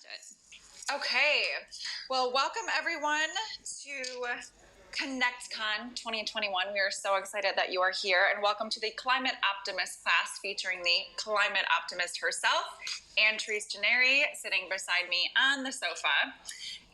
to it. Okay. Well, welcome everyone to ConnectCon 2021. We are so excited that you are here, and welcome to the Climate Optimist class featuring the climate optimist herself, Anne Gennari, sitting beside me on the sofa.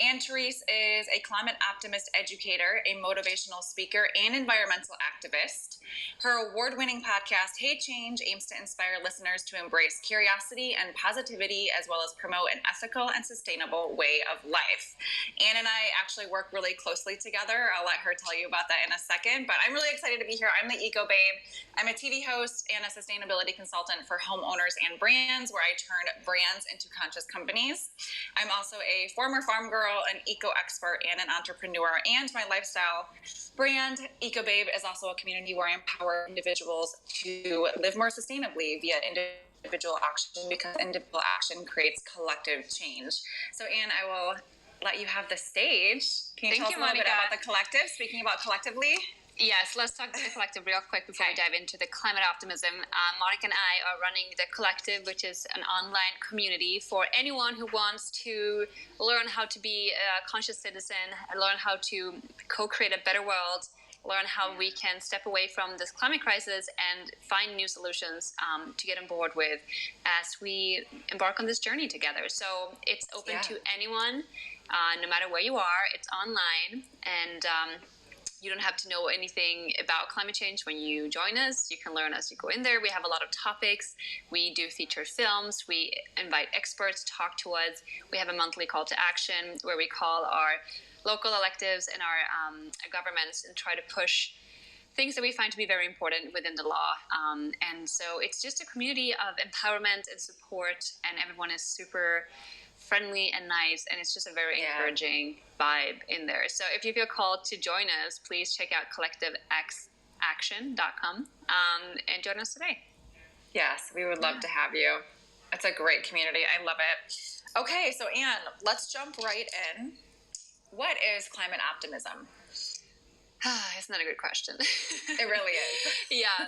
Anne Therese is a climate optimist educator, a motivational speaker, and environmental activist. Her award-winning podcast, Hey Change, aims to inspire listeners to embrace curiosity and positivity, as well as promote an ethical and sustainable way of life. Anne and I actually work really closely together. I'll let her tell you about that in a second, but I'm really excited to be here. I'm the ecobabe. I'm a TV host and a sustainability consultant for homeowners and brands, where I turn brands into conscious companies. I'm also a former farm girl, an eco expert, and an entrepreneur. And my lifestyle brand, ecobabe, is also a community where I empower individuals to live more sustainably via individual action, because individual action creates collective change. So Anne, I will let you have the stage. Can you tell us a little bit about the collective? Speaking about collectively. Yes, let's talk to the collective real quick before we dive into the climate optimism. Monica and I are running the collective, which is an online community for anyone who wants to learn how to be a conscious citizen, learn how to co-create a better world, learn how we can step away from this climate crisis and find new solutions to get on board with as we embark on this journey together. So it's open to anyone, no matter where you are. It's online, and you don't have to know anything about climate change when you join us. You can learn as you go in there. We have a lot of topics. We do featured films. We invite experts to talk to us. We have a monthly call to action where we call our local electives and our governments and try to push things that we find to be very important within the law. And so it's just a community of empowerment and support, and everyone is super friendly and nice, and it's just a very encouraging vibe in there. So if you feel called to join us, please check out collectivexaction.com and join us today. Yes, we would love to have you. It's a great community. I love it. Okay, so Anne, let's jump right in. What is climate optimism? It's not a good question. It really is. Yeah.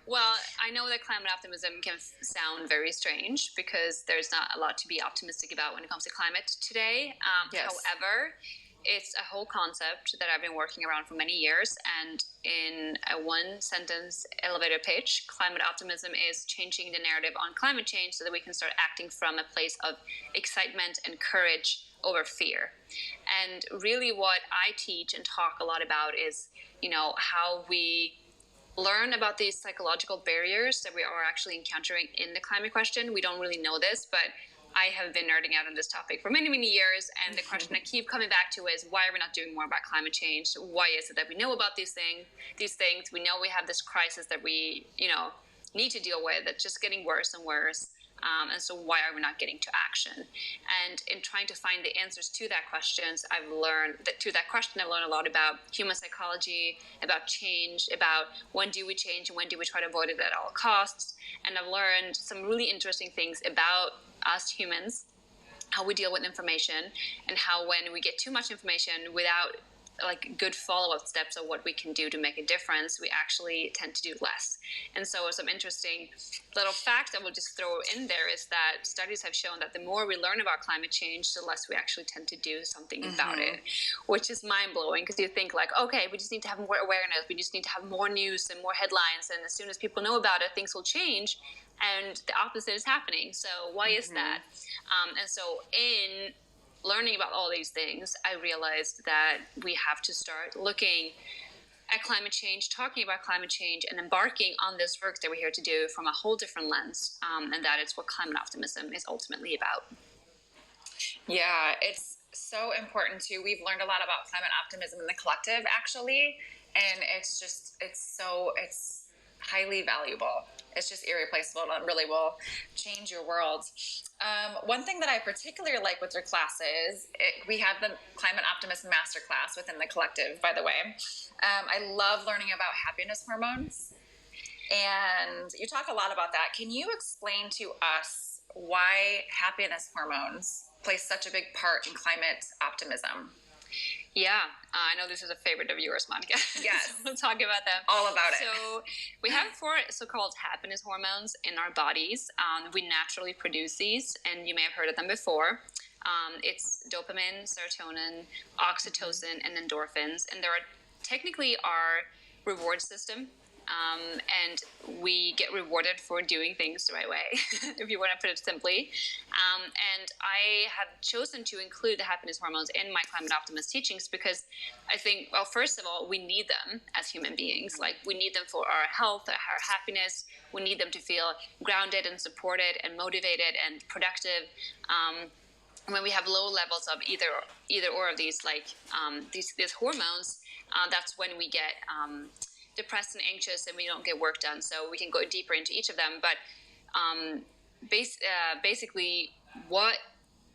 Well, I know that climate optimism can sound very strange because there's not a lot to be optimistic about when it comes to climate today. However, it's a whole concept that I've been working around for many years. And in a one-sentence elevator pitch, climate optimism is changing the narrative on climate change so that we can start acting from a place of excitement and courage over fear. And really what I teach and talk a lot about is, how we learn about these psychological barriers that we are actually encountering in the climate question. We don't really know this, but I have been nerding out on this topic for many, many years. And the question I keep coming back to is, why are we not doing more about climate change? Why is it that we know about these things? We know we have this crisis that we, need to deal with. That's just getting worse and worse. And so why are we not getting to action? And in trying to find the answers to that question, I've learned a lot about human psychology, about change, about when do we change and when do we try to avoid it at all costs. And I've learned some really interesting things about us humans, how we deal with information, and how when we get too much information without good follow-up steps of what we can do to make a difference, we actually tend to do less. And so some interesting little fact I will just throw in there is that studies have shown that the more we learn about climate change, the less we actually tend to do something about it, which is mind-blowing, because you think okay, we just need to have more awareness, we just need to have more news and more headlines, and as soon as people know about it, things will change, and the opposite is happening. So why is that? And so in learning about all these things, I realized that we have to start looking at climate change, talking about climate change, and embarking on this work that we're here to do from a whole different lens. And that is what climate optimism is ultimately about. Yeah, it's so important too. We've learned a lot about climate optimism in the collective, actually, and it's highly valuable. It's just irreplaceable and really will change your world. One thing that I particularly like with your classes, we have the Climate Optimist Masterclass within the collective, by the way. I love learning about happiness hormones, and you talk a lot about that. Can you explain to us why happiness hormones play such a big part in climate optimism? Yeah, I know this is a favorite of yours, Monica. Yes. So we'll talk about them. All about it. So we have 4 so-called happiness hormones in our bodies. We naturally produce these, and you may have heard of them before. It's dopamine, serotonin, oxytocin, and endorphins. And there are technically our reward system. And we get rewarded for doing things the right way, if you want to put it simply. And I have chosen to include the happiness hormones in my Climate Optimist teachings because I think, well, first of all, we need them as human beings. Like, we need them for our health, our happiness. We need them to feel grounded and supported and motivated and productive. When we have low levels of either or of these, like these hormones, that's when we get depressed and anxious, and we don't get work done. So we can go deeper into each of them. But basically, what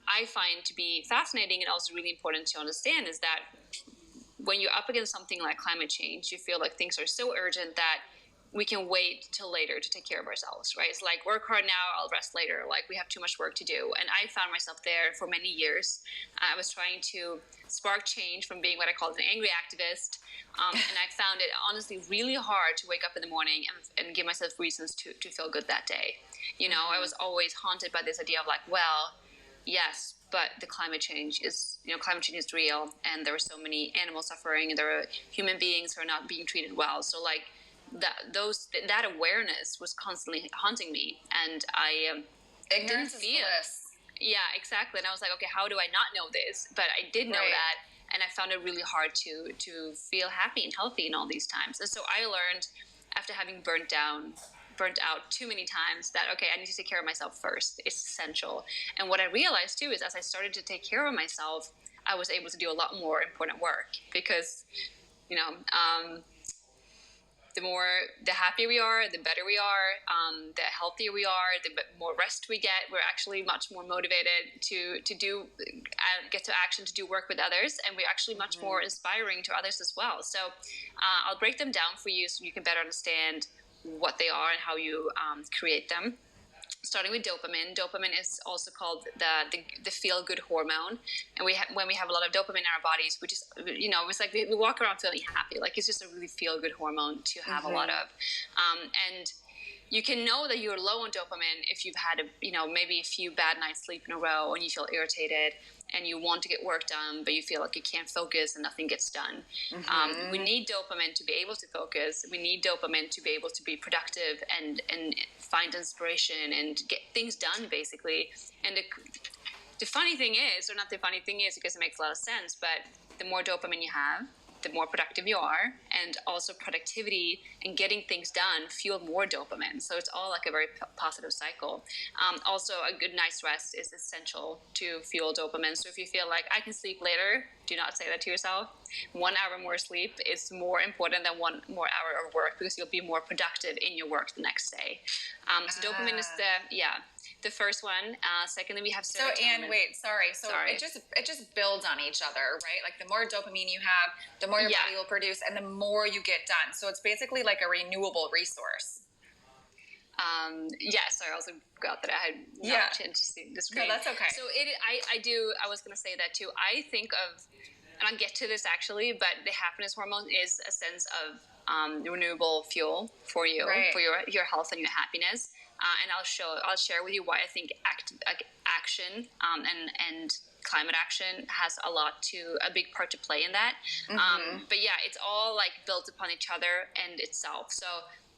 I find to be fascinating and also really important to understand is that when you're up against something like climate change, you feel like things are so urgent that we can wait till later to take care of ourselves, right? It's like, work hard now, I'll rest later. Like, we have too much work to do. And I found myself there for many years. I was trying to spark change from being what I called an angry activist. And I found it honestly really hard to wake up in the morning and give myself reasons to feel good that day. I was always haunted by this idea of like, well, yes, but the climate change is real, and there are so many animals suffering, and there are human beings who are not being treated well. So like, that awareness was constantly haunting me, and I ignorance is bliss. Yeah, exactly. And I was like, okay, how do I not know this? But I did know that, and I found it really hard to feel happy and healthy in all these times. And so I learned, after having burnt out too many times, that okay, I need to take care of myself first. It's essential. And what I realized too is, as I started to take care of myself, I was able to do a lot more important work, because the happier we are, the better we are, the healthier we are, the more rest we get. We're actually much more motivated to get to action, to do work with others, and we're actually much more inspiring to others as well. So I'll break them down for you so you can better understand what they are and how you create them. Starting with dopamine. Dopamine is also called the feel-good hormone, and when we have a lot of dopamine in our bodies, we just it's like we walk around feeling happy. Like, it's just a really feel-good hormone to have a lot of, and you can know that you're low on dopamine if you've had maybe a few bad nights sleep in a row, and you feel irritated and you want to get work done, but you feel like you can't focus and nothing gets done. We need dopamine to be able to focus. We need dopamine to be able to be productive and find inspiration and get things done, basically. And the funny thing is, or not the funny thing is, because it makes a lot of sense, but the more dopamine you have, the more productive you are, and also productivity and getting things done fuel more dopamine. So it's all like a very positive cycle. Also, a good night's rest is essential to fuel dopamine. So if you feel like I can sleep later, do not say that to yourself. 1 hour more sleep is more important than 1 more hour of work, because you'll be more productive in your work the next day. So dopamine is the first one. Secondly, we have serotonin. So Anne, wait, sorry. It just builds on each other, right? Like, the more dopamine you have, the more your body will produce, and the more you get done. So it's basically like a renewable resource. Sorry, I also forgot that I had not changed the screen. No, that's okay. So I was going to say that too. I think of, and I'll get to this actually, but the happiness hormone is a sense of renewable fuel for you, for your health and your happiness. And I'll share with you why I think action and climate action has a big part to play in that. But yeah, it's all like built upon each other and itself. So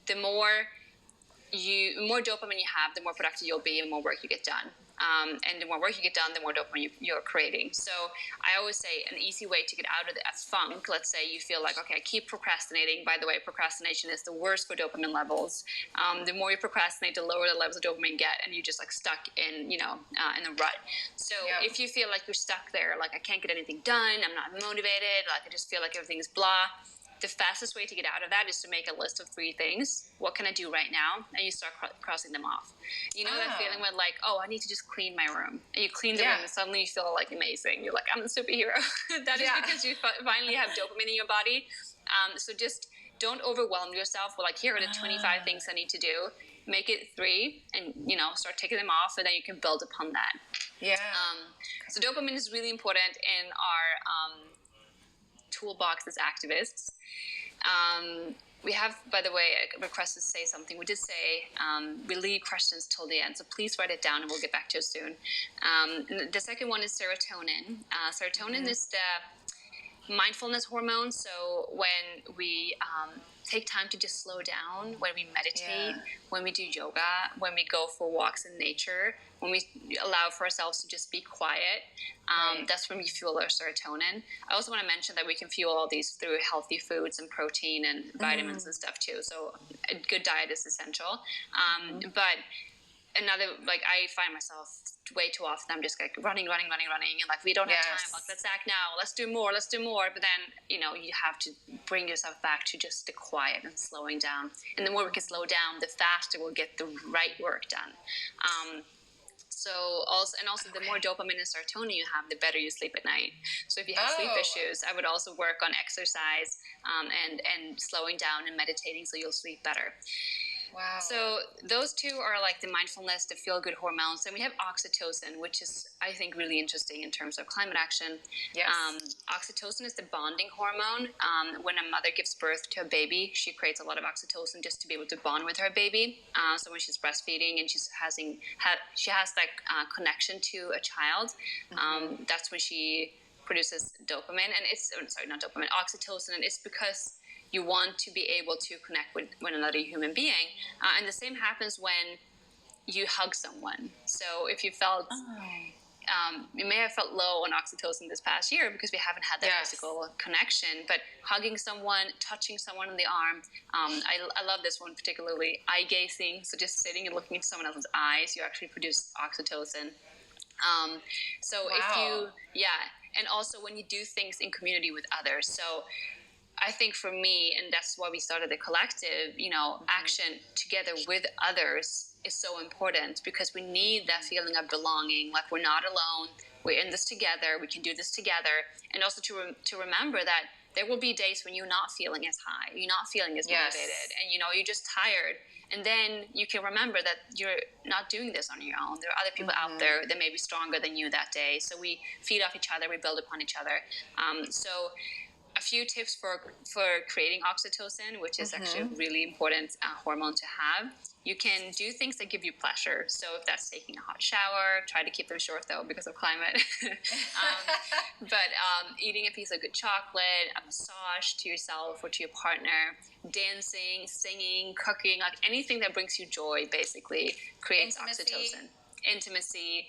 the more dopamine you have, the more productive you'll be and more work you get done. And the more work you get done, the more dopamine you're creating. So I always say an easy way to get out of a funk, let's say you feel like, okay, I keep procrastinating. By the way, procrastination is the worst for dopamine levels. The more you procrastinate, the lower the levels of dopamine get, and you're just like stuck in a rut. So if you feel like you're stuck there, like I can't get anything done, I'm not motivated, like I just feel like everything's blah, the fastest way to get out of that is to make a list of 3 things. What can I do right now? And you start crossing them off. You know that feeling when like, oh, I need to just clean my room. And you clean the room and suddenly you feel like amazing. You're like, I'm a superhero. That is because you finally have dopamine in your body. So just don't overwhelm yourself with like, here are the 25 things I need to do. Make it 3 and, start taking them off, and then you can build upon that. Yeah. So dopamine is really important in our toolbox as activists. We have, by the way, a request to say something. We did say we leave questions till the end, so please write it down and we'll get back to you soon. The second one is serotonin. Serotonin is the mindfulness hormone. So when we take time to just slow down, when we meditate, when we do yoga, when we go for walks in nature, when we allow for ourselves to just be quiet, that's when we fuel our serotonin. I also want to mention that we can fuel all these through healthy foods and protein and vitamins and stuff too. So a good diet is essential. But another, like, I find myself way too often, I'm just like running, and like, we don't have time, like, let's act now, let's do more. But then, you know, you have to bring yourself back to just the quiet and slowing down. And the more we can slow down, the faster we'll get the right work done. So also the more dopamine and serotonin you have, the better you sleep at night. So if you have sleep issues, I would also work on exercise and slowing down and meditating so you'll sleep better. Wow. So those two are like the mindfulness, the feel-good hormones. And we have oxytocin, which is, I think, really interesting in terms of climate action. Yes. Oxytocin is the bonding hormone. When a mother gives birth to a baby, she creates a lot of oxytocin just to be able to bond with her baby. So when she's breastfeeding and she has that connection to a child, that's when she produces dopamine. And oxytocin. And it's because you want to be able to connect with another human being. And the same happens when you hug someone. So if you felt, you may have felt low on oxytocin this past year because we haven't had that physical connection, but hugging someone, touching someone on the arm, I love this one particularly, eye gazing. So just sitting and looking into someone else's eyes, you actually produce oxytocin. And also when you do things in community with others. So I think for me, and that's why we started the collective, you know, action together with others is so important because we need that feeling of belonging. Like, we're not alone. We're in this together. We can do this together. And also to remember that there will be days when you're not feeling as high, you're not feeling as motivated, and, you know, you're just tired. And then you can remember that you're not doing this on your own. There are other people out there that may be stronger than you that day. So we feed off each other. We build upon each other. So a few tips for creating oxytocin, which is actually a really important hormone to have. You can do things that give you pleasure. So if that's taking a hot shower, try to keep them short though because of climate. But eating a piece of good chocolate, a massage to yourself or to your partner, dancing, singing, cooking, like anything that brings you joy basically creates oxytocin. Intimacy,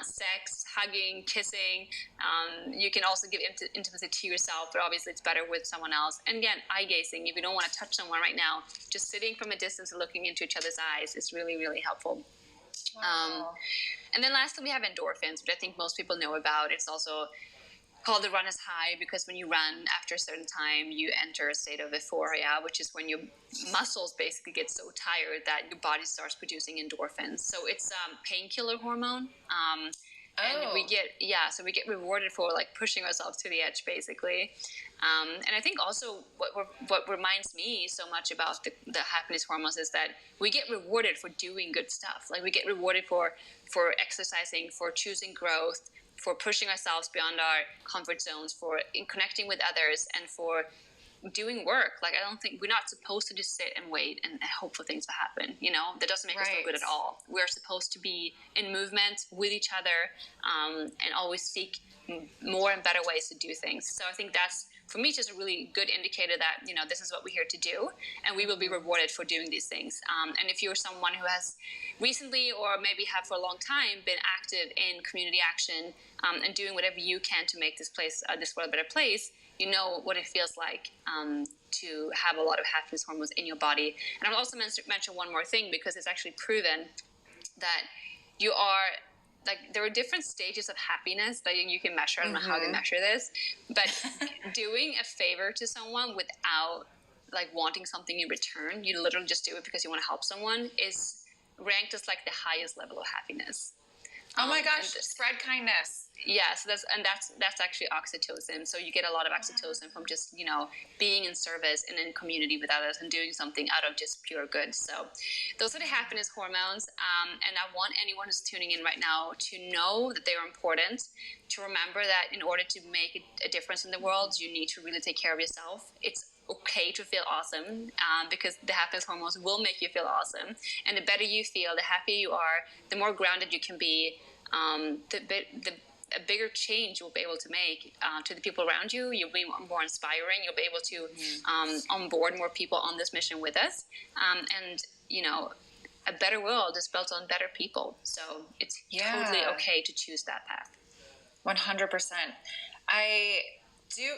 sex, hugging, kissing. You can also give intimacy to yourself, but obviously it's better with someone else. And again, eye gazing. If you don't want to touch someone right now, just sitting from a distance and looking into each other's eyes is really, really helpful. Wow. And then lastly, we have endorphins, which I think most people know about. It's also called the runner's high because when you run after a certain time, you enter a state of euphoria, which is when your muscles basically get so tired that your body starts producing endorphins. So it's painkiller hormone. And we get rewarded for like pushing ourselves to the edge basically. And I think also what reminds me so much about the happiness hormones is that we get rewarded for doing good stuff. Like, we get rewarded for exercising, for choosing growth, for pushing ourselves beyond our comfort zones, for connecting with others, and for doing work. Like, I don't think we're not supposed to just sit and wait and hope for things to happen. You know, that doesn't make us feel good at all. We're supposed to be in movement with each other, and always seek more and better ways to do things. So I think that's, for me, just a really good indicator that, you know, this is what we're here to do, and we will be rewarded for doing these things. And if you're someone who has recently, or maybe have for a long time, been active in community action, and doing whatever you can to make this world a better place, you know what it feels like to have a lot of happiness hormones in your body. And I'll also mention one more thing, because it's actually proven that you are, like, there are different stages of happiness that you can measure. I don't know how they measure this, but doing a favor to someone without like wanting something in return, you literally just do it because you want to help someone, is ranked as like the highest level of happiness. Oh my gosh, spread kindness. Yeah, so that's actually oxytocin. So you get a lot of oxytocin from just, you know, being in service and in community with others and doing something out of just pure good. So those are the happiness hormones. And I want anyone who's tuning in right now to know that they are important, to remember that in order to make a difference in the world, you need to really take care of yourself. It's okay to feel awesome, because the happiness hormones will make you feel awesome. And the better you feel, the happier you are, the more grounded you can be, a bigger change you'll be able to make to the people around you. You'll be more inspiring. You'll be able to onboard more people on this mission with us. And, a better world is built on better people. So it's totally okay to choose that path. 100%.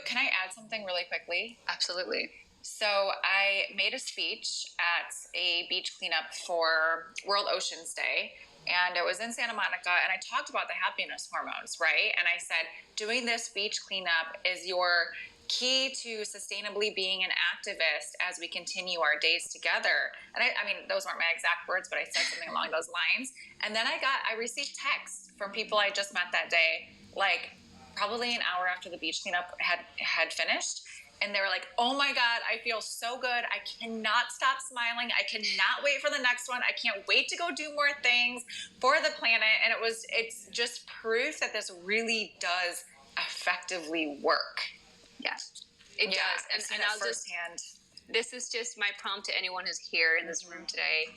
Can I add something really quickly? Absolutely. So I made a speech at a beach cleanup for World Oceans Day, and it was in Santa Monica, and I talked about the happiness hormones, right? And I said, doing this beach cleanup is your key to sustainably being an activist as we continue our days together. And I mean, those weren't my exact words, but I said something along those lines. And then I received texts from people I just met that day, like probably an hour after the beach cleanup had finished. And they were like, oh my God, I feel so good. I cannot stop smiling. I cannot wait for the next one. I can't wait to go do more things for the planet. And it's just proof that this really does effectively work. Yes, it does. And I'll firsthand. This is just my prompt to anyone who's here in this room today.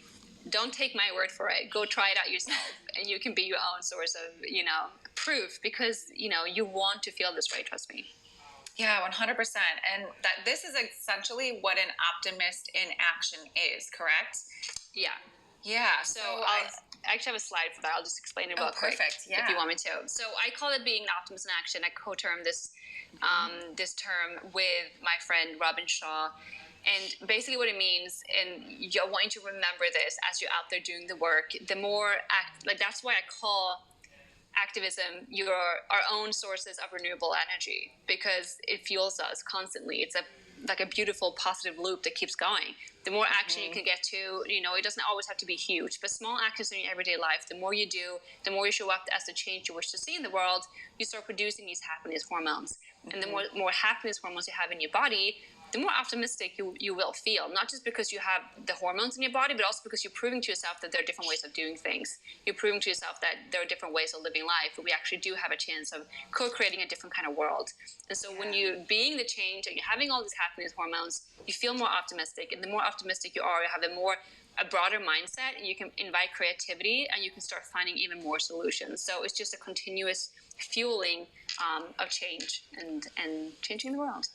Don't take my word for it. Go try it out yourself, and you can be your own source of, proof, because, you want to feel this way. Trust me. Yeah, 100%. And that this is essentially what an optimist in action is, correct? Yeah. Yeah. So I actually have a slide for that. I'll just explain it real quick. Perfect. Yeah. If you want me to. So I call it being an optimist in action. I co-termed this term with my friend Robin Shaw. And basically what it means, and I want you to remember this as you're out there doing the work, the more that's why I call activism our own sources of renewable energy, because it fuels us constantly. It's like a beautiful positive loop that keeps going. The more action you can get to, it doesn't always have to be huge, but small actions in your everyday life, the more you do, the more you show up as the change you wish to see in the world, you start producing these happiness hormones. And the more happiness hormones you have in your body, the more optimistic you will feel, not just because you have the hormones in your body, but also because you're proving to yourself that there are different ways of doing things. You're proving to yourself that there are different ways of living life, but we actually do have a chance of co-creating a different kind of world. And so when you're being the change and you're having all these happiness hormones, you feel more optimistic. And the more optimistic you are, you have a broader mindset, and you can invite creativity, and you can start finding even more solutions. So it's just a continuous fueling of change and changing the world.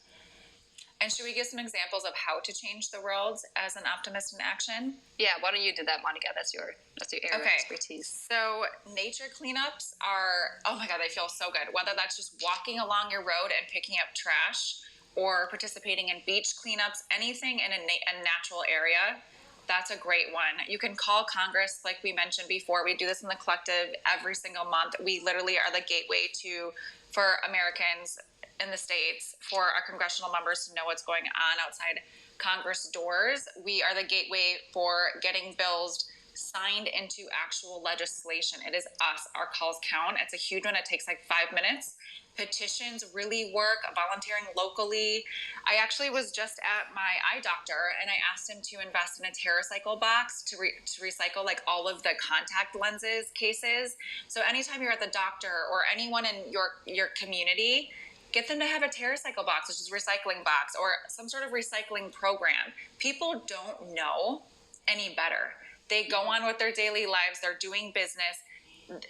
And should we give some examples of how to change the world as an optimist in action? Yeah, why don't you do that, Monica? That's your area of expertise. So nature cleanups are, oh my God, they feel so good. Whether that's just walking along your road and picking up trash, or participating in beach cleanups, anything in a natural area, that's a great one. You can call Congress, like we mentioned before. We do this in the collective every single month. We literally are the gateway for Americans in the States, for our congressional members to know what's going on outside Congress doors. We are the gateway for getting bills signed into actual legislation. It is us. Our calls count. It's a huge one. It takes like 5 minutes. Petitions really work. Volunteering locally. I actually was just at my eye doctor, and I asked him to invest in a TerraCycle box to recycle like all of the contact lenses cases. So anytime you're at the doctor or anyone in your community, get them to have a TerraCycle box, which is a recycling box, or some sort of recycling program. People don't know any better. They go on with their daily lives. They're doing business.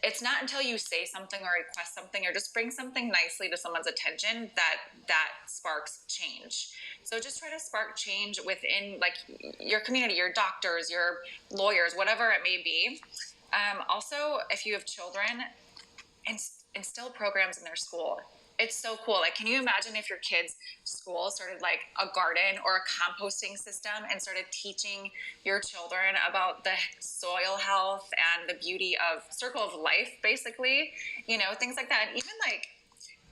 It's not until you say something or request something or just bring something nicely to someone's attention that sparks change. So just try to spark change within like your community, your doctors, your lawyers, whatever it may be. Also, if you have children, instill programs in their school. It's so cool. Like, can you imagine if your kids' school started like a garden or a composting system and started teaching your children about the soil health and the beauty of circle of life, basically, things like that. And even like,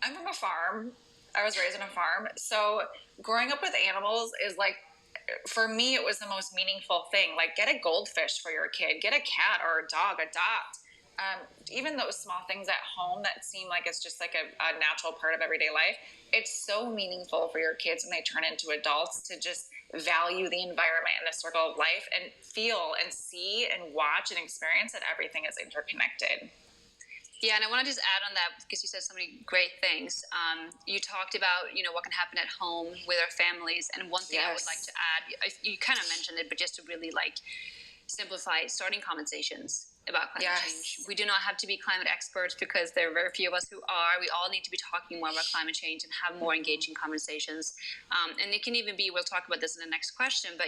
I'm from a farm. I was raised on a farm. So growing up with animals is like, for me, it was the most meaningful thing. Like, get a goldfish for your kid, get a cat or a dog, adopt. Even those small things at home that seem like it's just like a natural part of everyday life, it's so meaningful for your kids when they turn into adults to just value the environment and the circle of life and feel and see and watch and experience that everything is interconnected. Yeah, and I want to just add on that because you said so many great things. You talked about, what can happen at home with our families. And one thing I would like to add, you kind of mentioned it, but just to really simplify, starting conversations about climate change. We do not have to be climate experts because there are very few of us who are. We all need to be talking more about climate change and have more engaging conversations. And it can even be, we'll talk about this in the next question, but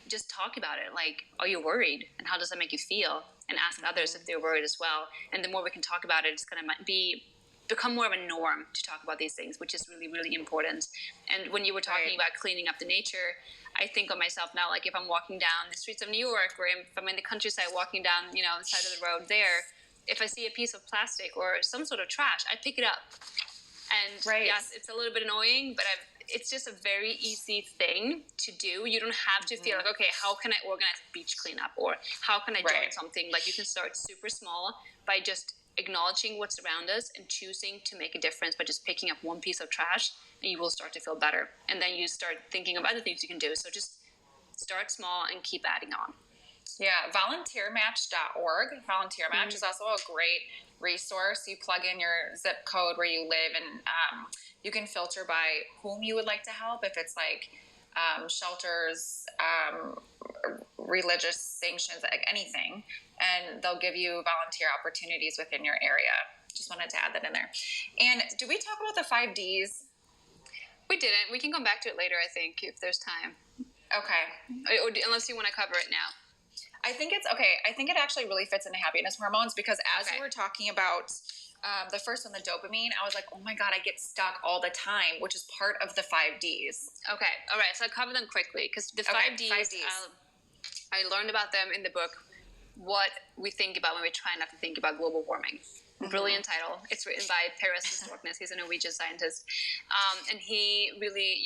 just talk about it. Like, are you worried? And how does that make you feel? And ask others if they're worried as well. And the more we can talk about it, it's going to become more of a norm to talk about these things, which is really, really important. And when you were talking about cleaning up the nature, I think of myself now, like if I'm walking down the streets of New York, or if I'm in the countryside walking down, the side of the road there, if I see a piece of plastic or some sort of trash, I pick it up. And yes, it's a little bit annoying, but it's just a very easy thing to do. You don't have to feel like, okay, how can I organize beach cleanup? Or how can I join something? Like, you can start super small by just acknowledging what's around us and choosing to make a difference by just picking up one piece of trash, and you will start to feel better. And then you start thinking of other things you can do. So just start small and keep adding on. Yeah, volunteermatch.org. Volunteer Match is also a great resource. You plug in your zip code where you live, and you can filter by whom you would like to help. If it's like shelters, religious sanctions, like anything, and they'll give you volunteer opportunities within your area. Just wanted to add that in there. And did we talk about the 5 Ds? We didn't. We can come back to it later, I think, if there's time. Okay. Unless you want to cover it now. I think it's okay. I think it actually really fits into happiness hormones because as we were talking about the first one, the dopamine, I was like, oh my God, I get stuck all the time, which is part of the 5 Ds. Okay. All right. So I'll cover them quickly because the 5 Ds, I learned about them in the book, What We Think About When We Try Not to Think About Global Warming. Brilliant title. It's written by Paris Storkness. He's a Norwegian scientist. And he really,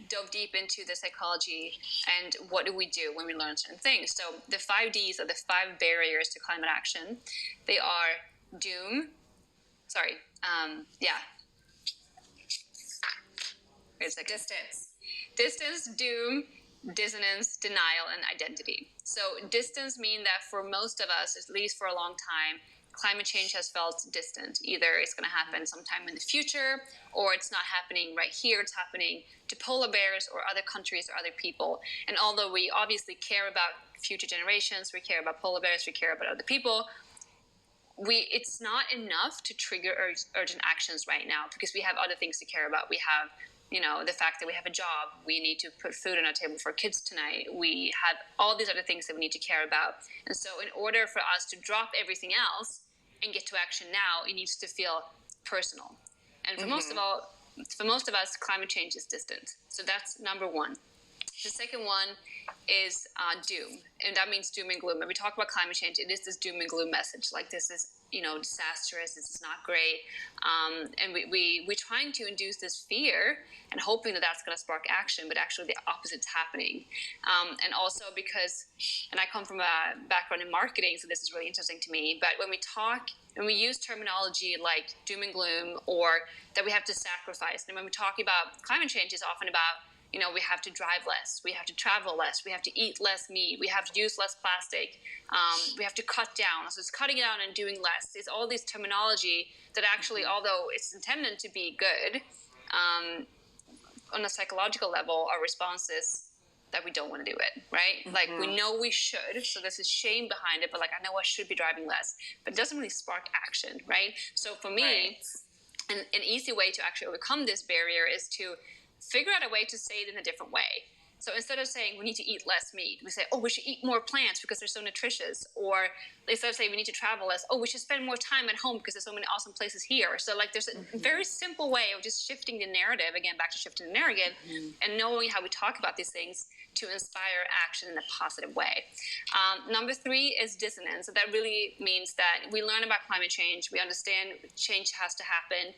dove deep into the psychology and what do we do when we learn certain things. So the 5 Ds are the 5 barriers to climate action. They are doom. Sorry. Wait a second. Distance, doom, dissonance, denial, and identity. So distance means that for most of us, at least for a long time, climate change has felt distant. Either it's going to happen sometime in the future, or it's not happening right here. It's happening to polar bears or other countries or other people. And although we obviously care about future generations, we care about polar bears, we care about other people, it's not enough to trigger urgent actions right now because we have other things to care about. We have the fact that we have a job, we need to put food on our table for kids tonight, we have all these other things that we need to care about. And so in order for us to drop everything else and get to action now, it needs to feel personal. And for most of us, climate change is distant. So that's number one. The second one is doom, and that means doom and gloom. When we talk about climate change, it is this doom and gloom message, like this is disastrous, this is not great, and we're trying to induce this fear and hoping that that's going to spark action, but actually the opposite's happening. And also because, and I come from a background in marketing, so this is really interesting to me, but when we use terminology like doom and gloom or that we have to sacrifice, and when we talk about climate change, it's often about we have to drive less, we have to travel less, we have to eat less meat, we have to use less plastic, we have to cut down. So it's cutting down and doing less. It's all these terminology that actually, although it's intended to be good, on a psychological level, our response is that we don't want to do it, right? Like, we know we should, so there's this shame behind it, but I know I should be driving less, but it doesn't really spark action, right? So for me, an easy way to actually overcome this barrier is to figure out a way to say it in a different way. So instead of saying we need to eat less meat, we say, oh, we should eat more plants because they're so nutritious. Or instead of saying we need to travel less, oh, we should spend more time at home because there's so many awesome places here. So there's a very simple way of just shifting the narrative, again, back to shifting the narrative, and knowing how we talk about these things to inspire action in a positive way. Number 3 is dissonance. So that really means that we learn about climate change, we understand change has to happen,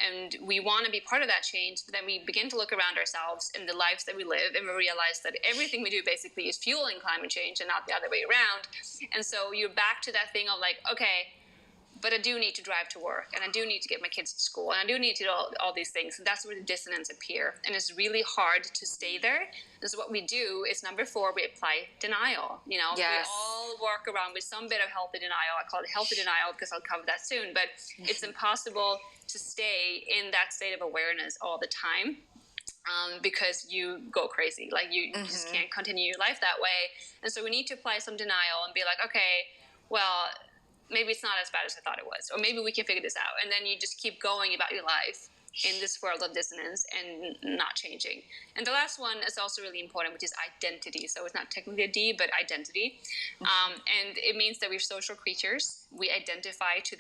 and we want to be part of that change, but then we begin to look around ourselves in the lives that we live, and we realize that everything we do basically is fueling climate change and not the other way around. And so you're back to that thing of okay, but I do need to drive to work, and I do need to get my kids to school, and I do need to do all these things. And that's where the dissonance appear. And it's really hard to stay there. And so what we do is, number 4, we apply denial. You know, yes. We all work around with some bit of healthy denial. I call it healthy denial because I'll cover that soon. But it's impossible to stay in that state of awareness all the time. Because you go crazy. Like you just can't continue your life that way. And so we need to apply some denial and be like, okay, well, maybe it's not as bad as I thought it was, or maybe we can figure this out. And then you just keep going about your life in this world of dissonance and not changing. And the last one is also really important, which is identity. So it's not technically a D, but identity. And it means that we're social creatures. We identify to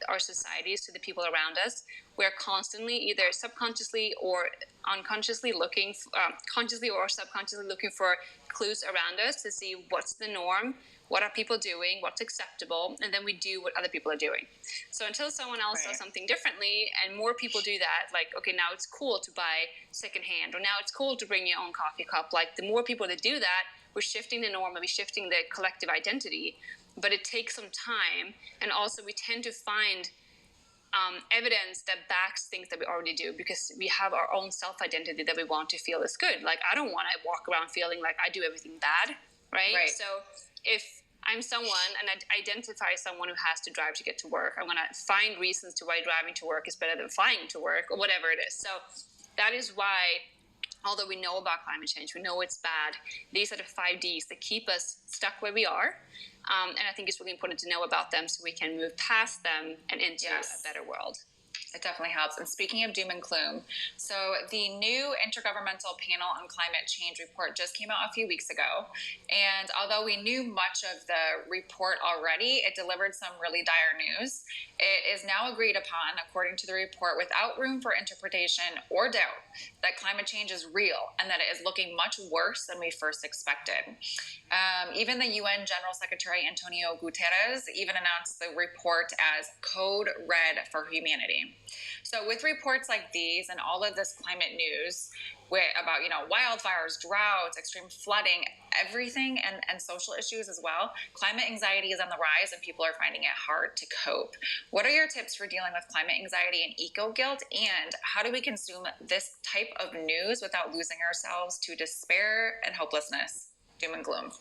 our societies, to the people around us. We're constantly, either subconsciously or unconsciously looking, consciously or subconsciously looking for clues around us to see what's the norm, what are people doing, what's acceptable, and then we do what other people are doing. So until someone else does something differently, and more people do that, like, okay, now it's cool to buy secondhand, or now it's cool to bring your own coffee cup. Like, the more people that do that, we're shifting the norm, and we're shifting the collective identity. But it takes some time, and also we tend to find evidence that backs things that we already do, because we have our own self-identity that we want to feel is good. Like, I don't want to walk around feeling like I do everything bad, right? So if I'm someone and I identify someone who has to drive to get to work, I'm going to find reasons to why driving to work is better than flying to work, or whatever it is. So that is why, although we know about climate change, we know it's bad, these are the 5 Ds that keep us stuck where we are. And I think it's really important to know about them so we can move past them and into a better world. It definitely helps. And speaking of doom and gloom, so the new Intergovernmental Panel on Climate Change report just came out a few weeks ago. And although we knew much of the report already, it delivered some really dire news. It is now agreed upon, according to the report, without room for interpretation or doubt, that climate change is real and that it is looking much worse than we first expected. Even the UN General Secretary Antonio Guterres even announced the report as Code Red for Humanity. So with reports like these and all of this climate news about, wildfires, droughts, extreme flooding, everything, and social issues as well, climate anxiety is on the rise and people are finding it hard to cope. What are your tips for dealing with climate anxiety and eco-guilt, and how do we consume this type of news without losing ourselves to despair and hopelessness, doom and gloom?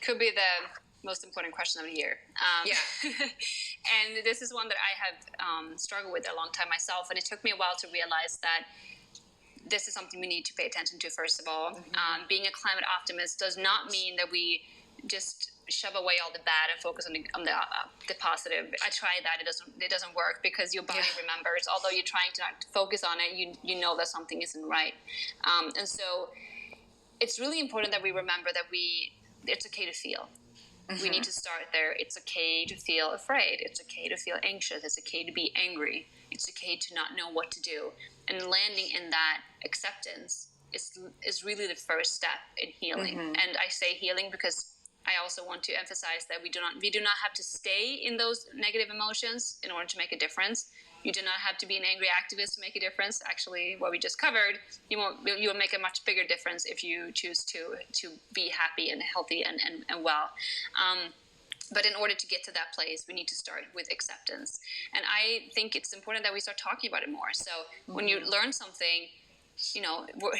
Could be the most important question of the year. And this is one that I have struggled with a long time myself, and it took me a while to realize that this is something we need to pay attention to, first of all. Being a climate optimist does not mean that we just shove away all the bad and focus on the positive. I tried that. It doesn't work, because your body remembers. Although you're trying to not focus on it, you know that something isn't right. And so it's really important that we remember that it's okay to feel. We need to start there. It's okay to feel afraid. It's okay to feel anxious. It's okay to be angry. It's okay to not know what to do. And landing in that acceptance is really the first step in healing. And I say healing because I also want to emphasize that we do not have to stay in those negative emotions in order to make a difference. You do not have to be an angry activist to make a difference. Actually, what we just covered, you will make a much bigger difference if you choose to be happy and healthy and well. But in order to get to that place, we need to start with acceptance. And I think it's important that we start talking about it more. So when you learn something,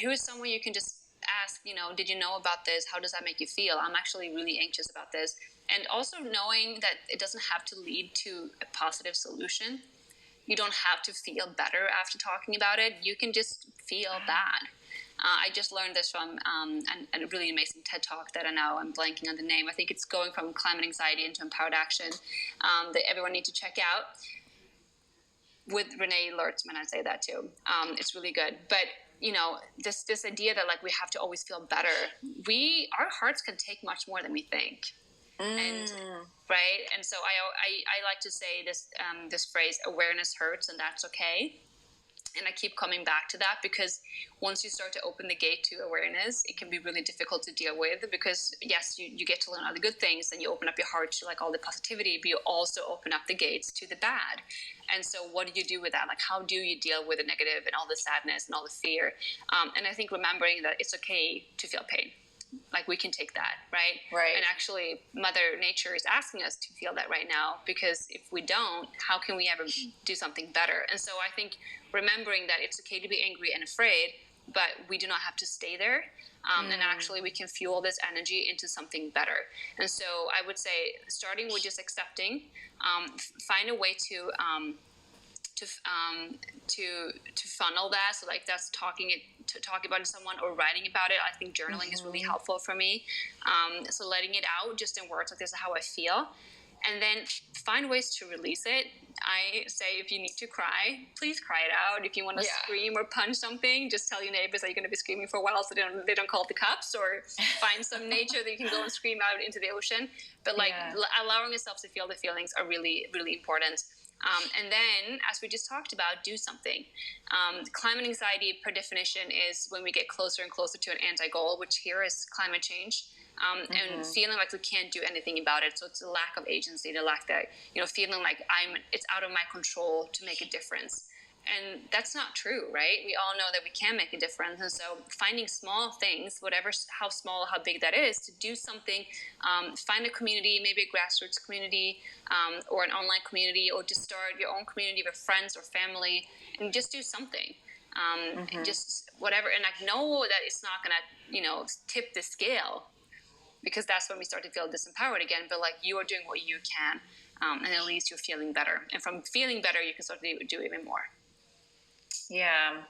who is someone you can just ask, did you know about this? How does that make you feel? I'm actually really anxious about this. And also knowing that it doesn't have to lead to a positive solution. You don't have to feel better after talking about it. You can just feel bad. I just learned this from a really amazing TED Talk that I'm blanking on the name. I think it's going from climate anxiety into empowered action that everyone needs to check out. With Renee Lertzman, I say that too. It's really good. But, this idea that we have to always feel better. Our hearts can take much more than we think. And so I like to say this phrase, awareness hurts, and that's okay. And I keep coming back to that, because once you start to open the gate to awareness, it can be really difficult to deal with, because yes, you get to learn all the good things and you open up your heart to all the positivity, but you also open up the gates to the bad. And so what do you do with that? How do you deal with the negative and all the sadness and all the fear? And I think remembering that it's okay to feel pain. like we can take that, right? Right. And actually, Mother Nature is asking us to feel that right now, because if we don't, how can we ever do something better? And so I think remembering that it's okay to be angry and afraid, but we do not have to stay there. And actually, we can fuel this energy into something better. And so I would say, starting with just accepting, find a way to funnel that. So like that's talking about it to someone or writing about it. I think journaling is really helpful for me. So letting it out just in words, like this is how I feel. And then find ways to release it. I say, if you need to cry, please cry it out. If you want to scream or punch something, just tell your neighbors that you're going to be screaming for a while so they don't call the cops, or find some nature that you can go and scream out into the ocean. But like allowing yourself to feel the feelings are really, really important. And then, as we just talked about, do something. Climate anxiety, per definition, is when we get closer and closer to an anti-goal, which here is climate change. And feeling like we can't do anything about it. So it's a lack of agency, the lack that, feeling like it's out of my control to make a difference. And that's not true, right? We all know that we can make a difference. And so finding small things, how small, how big that is, to do something, find a community, maybe a grassroots community, or an online community, or just start your own community with friends or family, and just do something. And just whatever. And I know that it's not going to, tip the scale, because that's when we start to feel disempowered again. But like, you are doing what you can, and at least you're feeling better. And from feeling better, you can start to do even more. Yeah.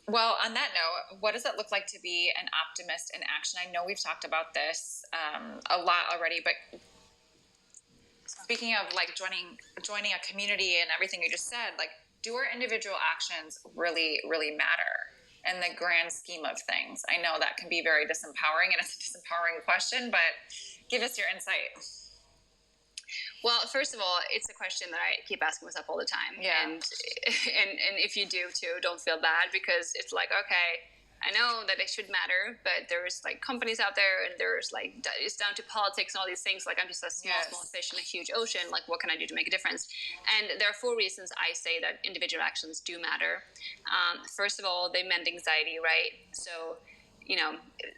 Well, on that note, what does it look like to be an optimist in action? I know we've talked about this a lot already, but speaking of like joining a community and everything you just said, like, do our individual actions really, really matter in the grand scheme of things? I know that can be very disempowering, and it's a disempowering question, but give us your insight. Well, first of all, it's a question that I keep asking myself all the time. Yeah. And if you do too, don't feel bad, because it's like, okay, I know that it should matter, but there's like companies out there, and there's like, it's down to politics and all these things. Like, I'm just a small fish in a huge ocean. Like, what can I do to make a difference? And there are 4 reasons I say that individual actions do matter. First of all, they mend anxiety, right? So,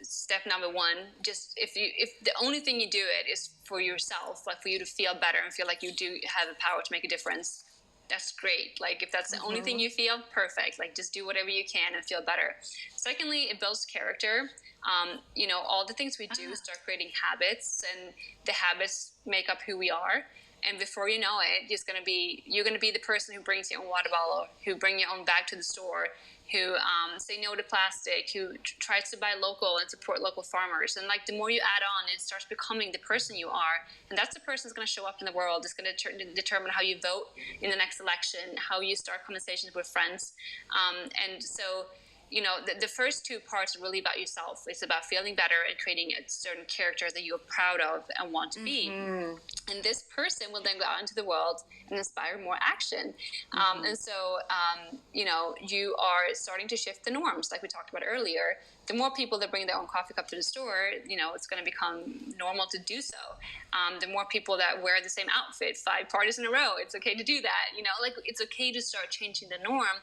step number 1, just if the only thing you do it is for yourself, like for you to feel better and feel like you do have the power to make a difference, that's great. Like, if that's the only thing you feel, perfect. Like, just do whatever you can and feel better. Secondly, it builds character. All the things we do start creating habits, and the habits make up who we are. And before you know it, you're gonna be the person who brings your own water bottle, who bring your own bag to the store, who say no to plastic, who tries to buy local and support local farmers. And like, the more you add on, it starts becoming the person you are. And that's the person that's going to show up in the world. It's going to determine how you vote in the next election, how you start conversations with friends. And so, the first 2 parts are really about yourself. It's about feeling better and creating a certain character that you're proud of and want to be. And this person will then go out into the world and inspire more action. And so, you are starting to shift the norms, like we talked about earlier. The more people that bring their own coffee cup to the store, it's going to become normal to do so. The more people that wear the same outfit 5 parties in a row, it's okay to do that. Like, it's okay to start changing the norm.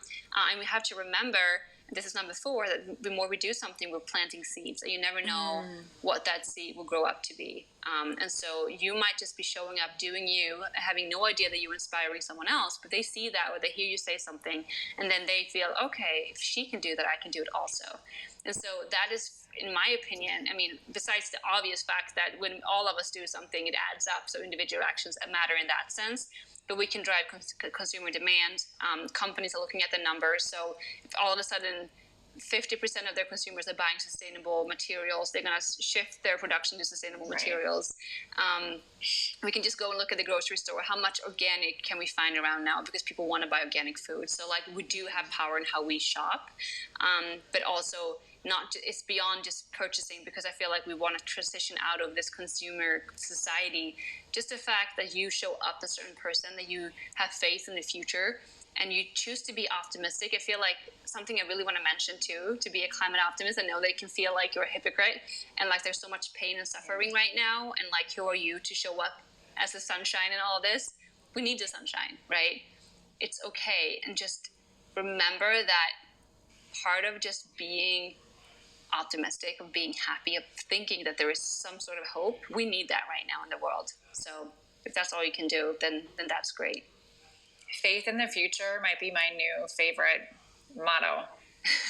And we have to remember, this is number 4, that the more we do something, we're planting seeds, and you never know what that seed will grow up to be. And so you might just be showing up, doing you, having no idea that you're inspiring someone else, but they see that, or they hear you say something, and then they feel, okay, if she can do that, I can do it also. And so that is, in my opinion, besides the obvious fact that when all of us do something, it adds up. So individual actions matter in that sense. But we can drive consumer demand. Companies are looking at the numbers. So if all of a sudden 50% of their consumers are buying sustainable materials, they're going to shift their production to sustainable materials. We can just go and look at the grocery store. How much organic can we find around now? Because people want to buy organic food. So like, we do have power in how we shop, but also it's beyond just purchasing, because I feel like we want to transition out of this consumer society. Just the fact that you show up as a certain person, that you have faith in the future, and you choose to be optimistic. I feel like something I really want to mention too, to be a climate optimist, I know they can feel like you're a hypocrite, and like there's so much pain and suffering right now, and like, who are you to show up as the sunshine in all of this? We need the sunshine, right? It's okay. And just remember that part of just being optimistic, of being happy, of thinking that there is some sort of hope. We need that right now in the world. So if that's all you can do, then that's great. Faith in the future might be my new favorite motto.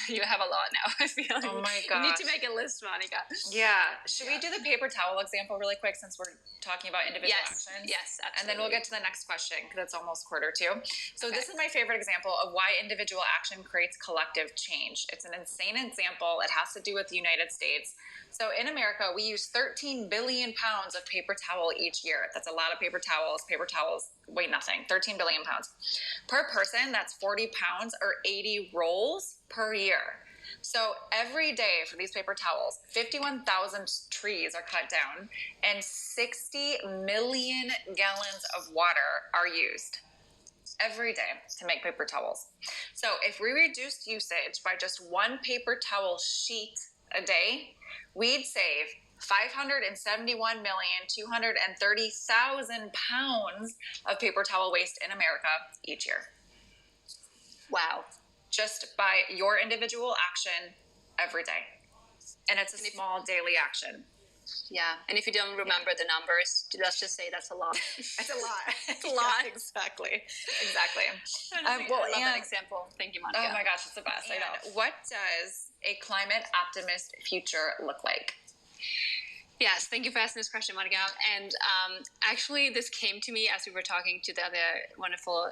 You have a lot now, I feel like. Oh my gosh. You need to make a list, Monica. Yeah. Should we do the paper towel example really quick, since we're talking about individual actions? Yes, absolutely. And then we'll get to the next question, because it's almost 1:45. So This is my favorite example of why individual action creates collective change. It's an insane example. It has to do with the United States. So in America, we use 13 billion pounds of paper towel each year. That's a lot of paper towels. Paper towels weigh nothing. 13 billion pounds. Per person, that's 40 pounds or 80 rolls per year. So every day for these paper towels, 51,000 trees are cut down and 60 million gallons of water are used every day to make paper towels. So if we reduced usage by just one paper towel sheet a day, we'd save 571,230,000 pounds of paper towel waste in America each year. Wow. Just by your individual action every day. And it's a small daily action. Yeah. And if you don't remember the numbers, let's just say that's a lot. It's a lot. It's a lot. Yeah, exactly. I love that example. Thank you, Monica. Oh my gosh, it's the best. I know. What does a climate optimist future look like? Yes, thank you for asking this question, Monica. And actually, this came to me as we were talking to the other wonderful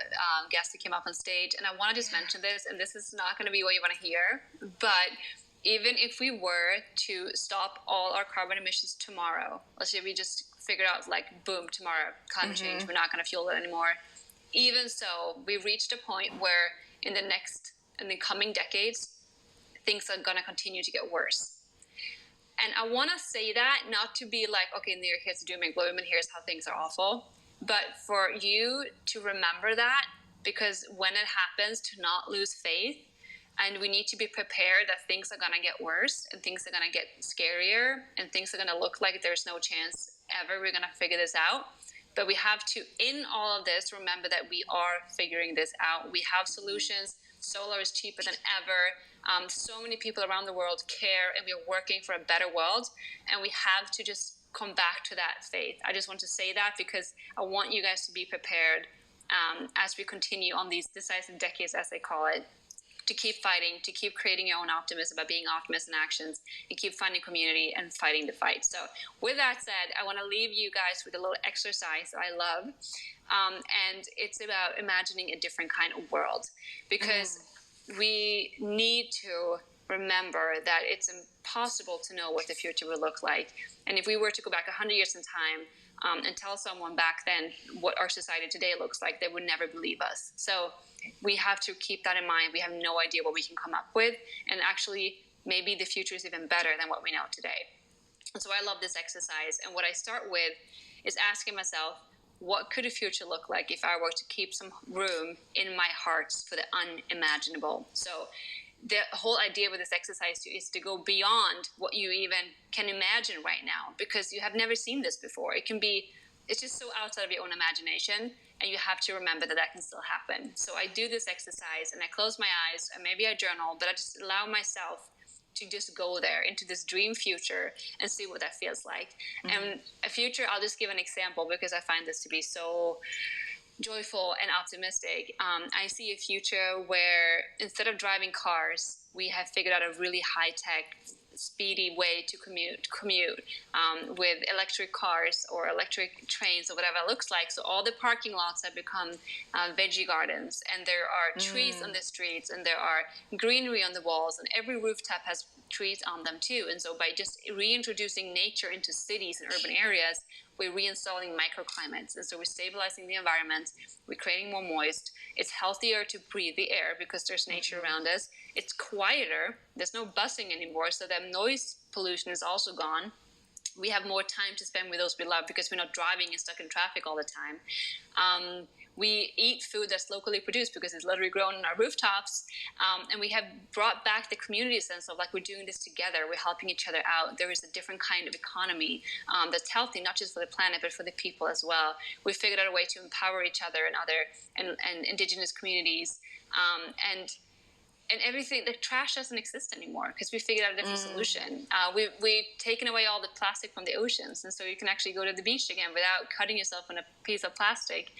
guests who came up on stage. And I want to just mention this, and this is not going to be what you want to hear, but even if we were to stop all our carbon emissions tomorrow, let's say we just figured out, like, boom, tomorrow, climate change, we're not going to fuel it anymore. Even so, we've reached a point where in the coming decades, things are going to continue to get worse. And I want to say that not to be like, okay, here's doom and gloom and here's how things are awful, but for you to remember that, because when it happens, to not lose faith. And we need to be prepared that things are going to get worse and things are going to get scarier and things are going to look like there's no chance ever we're going to figure this out. But we have to, in all of this, remember that we are figuring this out. We have solutions. Solar is cheaper than ever. So many people around the world care, and we are working for a better world. And we have to just come back to that faith. I just want to say that because I want you guys to be prepared as we continue on these decisive decades, as they call it, to keep fighting, to keep creating your own optimism by being optimists in actions, and keep finding community and fighting the fight. So with that said, I want to leave you guys with a little exercise that I love. And it's about imagining a different kind of world, because we need to remember that it's impossible to know what the future will look like. And if we were to go back 100 years in time and tell someone back then what our society today looks like, they would never believe us. So we have to keep that in mind. We have no idea what we can come up with. And actually, maybe the future is even better than what we know today. And so I love this exercise. And what I start with is asking myself, what could a future look like if I were to keep some room in my heart for the unimaginable? So the whole idea with this exercise is to go beyond what you even can imagine right now, because you have never seen this before. It's just so outside of your own imagination, and you have to remember that that can still happen. So I do this exercise, and I close my eyes, and maybe I journal, but I just allow myself to just go there into this dream future and see what that feels like. And a future, I'll just give an example because I find this to be so joyful and optimistic. I see a future where instead of driving cars, we have figured out a really high-tech, speedy way to commute with electric cars or electric trains or whatever it looks like. So all the parking lots have become veggie gardens, and there are trees on the streets, and there are greenery on the walls, and every rooftop has trees on them too. And so by just reintroducing nature into cities and urban areas, we're reinstalling microclimates, and so we're stabilizing the environment, we're creating more moist, it's healthier to breathe the air because there's nature around us, it's quieter, there's no buzzing anymore, so that noise pollution is also gone. We have more time to spend with those we love because we're not driving and stuck in traffic all the time. We eat food that's locally produced because it's literally grown on our rooftops. And we have brought back the community sense of like we're doing this together. We're helping each other out. There is a different kind of economy that's healthy, not just for the planet, but for the people as well. We figured out a way to empower each other and indigenous communities. And and everything, the trash doesn't exist anymore because we figured out a different solution. We've taken away all the plastic from the oceans, and so you can actually go to the beach again without cutting yourself on a piece of plastic.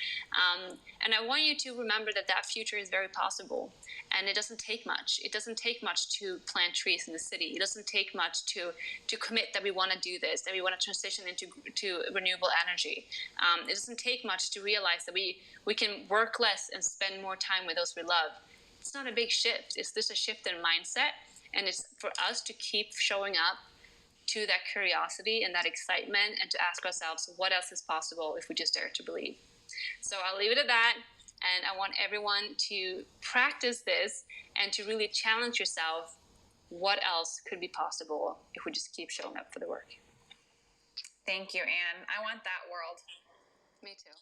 And I want you to remember that that future is very possible, and it doesn't take much. It doesn't take much to plant trees in the city. It doesn't take much to commit that we want to do this, that we want to transition into renewable energy. It doesn't take much to realize that we can work less and spend more time with those we love. It's not a big shift. It's just a shift in mindset, and it's for us to keep showing up to that curiosity and that excitement, and to ask ourselves, what else is possible if we just dare to believe? So I'll leave it at that, and I want everyone to practice this and to really challenge yourself. What else could be possible if we just keep showing up for the work? Thank you, Anne. I want that world. Me too.